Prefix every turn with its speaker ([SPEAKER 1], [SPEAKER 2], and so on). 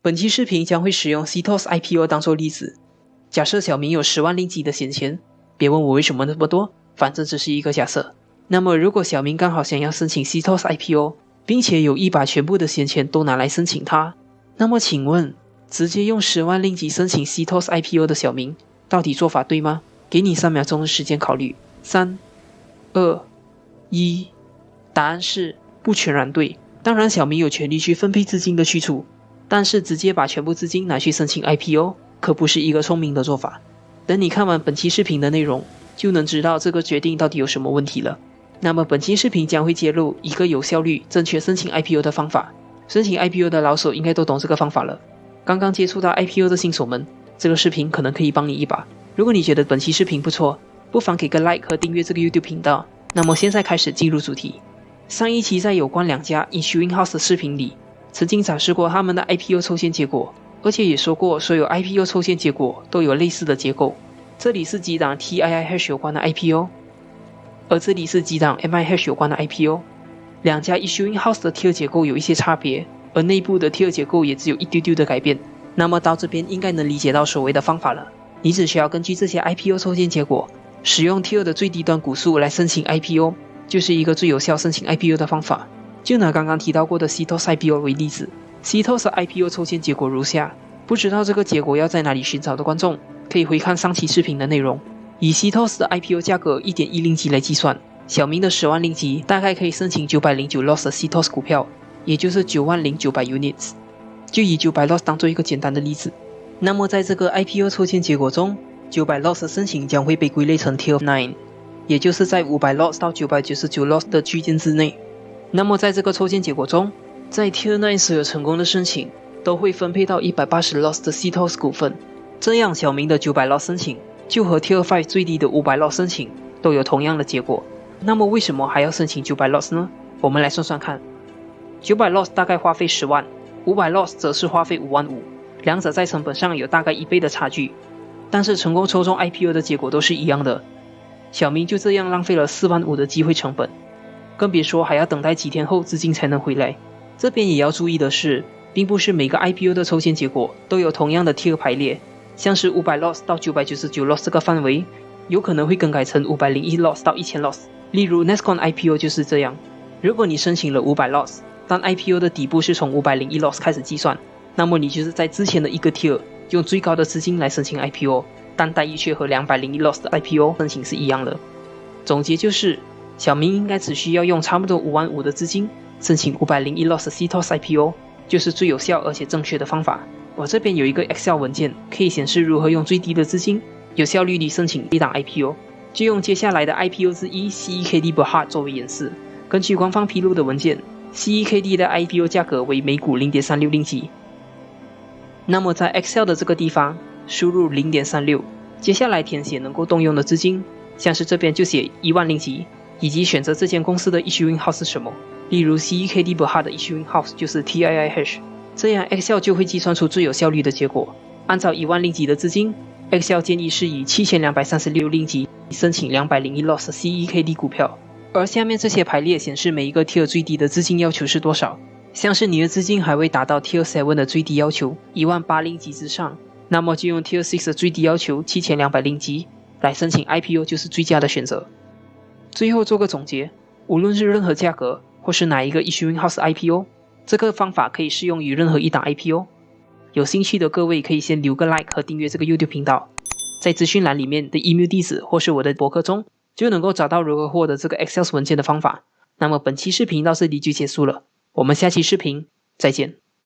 [SPEAKER 1] 本期视频将会使用 CTOS IPO 当做例子。假设小明有10万令吉的闲钱，别问我为什么那么多，反正只是一个假设。那么如果小明刚好想要申请 CTOS IPO， 并且有意把全部的闲钱都拿来申请它，那么请问，直接用10万令吉申请 CTOS IPO 的小明，到底做法对吗？给你3秒钟的时间考虑。3、2、1，答案是不全然对。当然小明有权利去分配资金的去处，但是直接把全部资金拿去申请 IPO 可不是一个聪明的做法。等你看完本期视频的内容，就能知道这个决定到底有什么问题了。那么本期视频将会揭露一个有效率、正确申请 IPO 的方法。申请 IPO 的老手应该都懂这个方法了。刚刚接触到 IPO 的新手们，这个视频可能可以帮你一把。如果你觉得本期视频不错，不妨给个 like 和订阅这个 YouTube 频道。那么现在开始进入主题。上一期在有关2家 Issuing House 的视频里，曾经展示过他们的 IPO 抽签结果，而且也说过所有 IPO 抽签结果都有类似的结构。这里是几档 TII Hash 有关的 IPO， 而这里是几档 MI Hash 有关的 IPO。2家 Issuing House 的 tier 结构有一些差别，而内部的 tier 结构也只有一丢丢的改变。那么到这边应该能理解到所谓的方法了。你只需要根据这些 IPO 抽签结果，使用 tier 的最低端股数来申请 IPO， 就是一个最有效申请 IPO 的方法。就拿刚刚提到过的 CTOS IPO 为例子， CTOS IPO 抽签结果如下。不知道这个结果要在哪里寻找的观众，可以回看上期视频的内容。以 CTOS 的 IPO 价格 1.1 令吉来计算，小明的10万令吉大概可以申请909 lots 的 CTOS 股票，也就是 90,900 units。 就以900 lots 当做一个简单的例子。那么在这个 IPO 抽签结果中，900 lots 的申请将会被归类成 Tier 9， 也就是在500 lots 到999 lots 的区间之内。那么在这个抽签结果中，在 Tier 9所有成功的申请都会分配到180 lots 的 CTOS 股份，这样小明的900 lots 申请就和 Tier 5最低的500 lots 申请都有同样的结果。那么为什么还要申请900 lots 呢？我们来算算看。900 lots 大概花费10万，500 lots 则是花费5万5，两者在成本上有大概1倍的差距，但是成功抽中 IPO 的结果都是一样的。小明就这样浪费了4万5的机会成本，更别说还要等待几天后资金才能回来。这边也要注意的是，并不是每个 IPO 的抽签结果都有同样的 tier 排列，像是500 lots 到999 lots 这个范围，有可能会更改成501 lots 到1000 lots。例如 Nextcoin IPO 就是这样，如果你申请了500 lots， 但 IPO 的底部是从501 lots 开始计算，那么你就是在之前的一个 tier 用最高的资金来申请 IPO， 但待遇却和201 lots 的 IPO 申请是一样的。总结就是，小明应该只需要用差不多5万5的资金申请501 lots 的 CTOS IPO， 就是最有效而且正确的方法。我这边有一个 Excel 文件，可以显示如何用最低的资金有效率地申请一档 IPO， 就用接下来的 IPO 之一 CEKD Berhad 作为演示。根据官方披露的文件， CEKD 的 IPO 价格为每股 0.36 令吉。那么在 Excel 的这个地方输入 0.36， 接下来填写能够动用的资金，像是这边就写1万令吉，以及选择这间公司的 Issuing House 是什么，例如 CEKD Berhad 的 Issuing House 就是 TII Hash， 这样 Excel 就会计算出最有效率的结果。按照1万令吉的资金， Excel 建议是以7236令吉申请201 lots 的 CEKD 股票。而下面这些排列显示每一个 tier 最低的资金要求是多少，像是你的资金还未达到 Tier 7的最低要求18000令吉之上，那么就用 Tier 6的最低要求7200令吉来申请 IPO 就是最佳的选择。最后做个总结，无论是任何价格或是哪一个 Issuing House IPO， 这个方法可以适用于任何一档 IPO。 有兴趣的各位可以先留个 like 和订阅这个 YouTube 频道，在资讯栏里面的 email 地址或是我的博客中就能够找到如何获得这个 Excel 文件的方法。那么本期视频到这里就结束了，我们下期视频再见。